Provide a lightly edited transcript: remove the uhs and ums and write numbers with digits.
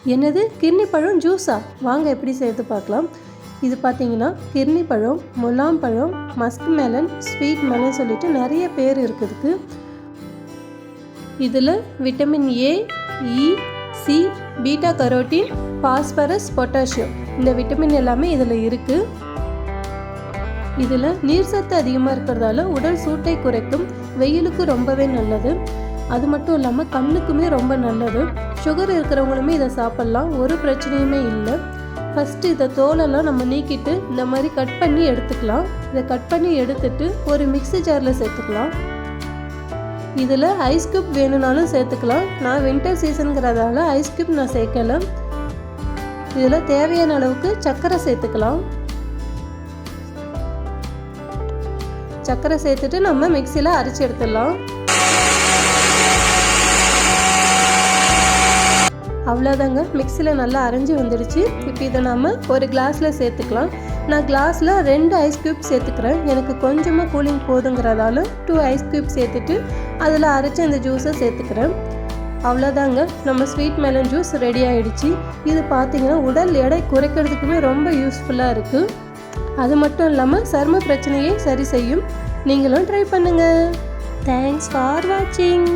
என்னது, கிர்னி பழம் ஜூஸா? வாங்க எப்படி செய்து பார்க்கலாம். இது பார்த்தீங்கன்னா கிர்னி பழம், முலாம் பழம், மஸ்க் மெலன், ஸ்வீட் மெலன் சொல்லிட்டு நிறைய பேர் இருக்குதுக்கு. இதில் vitamin A, E, C, beta carotene, phosphorus, potassium இந்த விட்டமின் எல்லாமே இதில் இருக்குது. இதில் நீர் சத்து அதிகமாக இருக்கிறதால உடல் சூட்டை குறைக்கும், வெயிலுக்கு ரொம்பவே நல்லது. அது மட்டும் இல்லாமல் கண்ணுக்குமே ரொம்ப நல்லது. சுகர் இருக்கிறவங்களுமே இதை சாப்பிட்லாம், ஒரு பிரச்சனையுமே இல்லை. ஃபஸ்ட்டு இதை தோலெல்லாம் நம்ம நீக்கிட்டு இந்த மாதிரி கட் பண்ணி எடுத்துக்கலாம். இதை கட் பண்ணி எடுத்துட்டு ஒரு மிக்ஸி ஜாரில் சேர்த்துக்கலாம். இதில் ஐஸ் கியூப் வேணும்னாலும் சேர்த்துக்கலாம். நான் வின்டர் சீசனுங்கிறதால ஐஸ் கியூப் நான் சேர்க்கலை. இதில் தேவையான அளவுக்கு சர்க்கரை சேர்த்துக்கலாம். சர்க்கரை சேர்த்துட்டு நம்ம மிக்சியில் அரைச்சி எடுத்துடலாம். அவ்வளோதாங்க, மிக்சியில் நல்லா அரைஞ்சி வந்துடுச்சு. இப்போ இதை நம்ம ஒரு கிளாஸில் சேர்த்துக்கலாம். நான் கிளாஸில் 2 ஐஸ் க்யூப் சேர்த்துக்கிறேன். எனக்கு கொஞ்சமாக கூலிங் போதுங்கிறதால 2 ஐஸ் க்யூப் சேர்த்துட்டு அதில் அரைச்சி அந்த ஜூஸை சேர்த்துக்கிறேன். அவ்வளோதாங்க, நம்ம ஸ்வீட் மெலன் ஜூஸ் ரெடி ஆகிடுச்சு. இது பார்த்திங்கன்னா உடல் எடை குறைக்கிறதுக்குமே ரொம்ப யூஸ்ஃபுல்லாக இருக்குது. அது மட்டும் இல்லாமல் சரும பிரச்சனையை சரி செய்யும். நீங்களும் ட்ரை பண்ணுங்கள். தேங்க்ஸ் ஃபார் வாட்சிங்.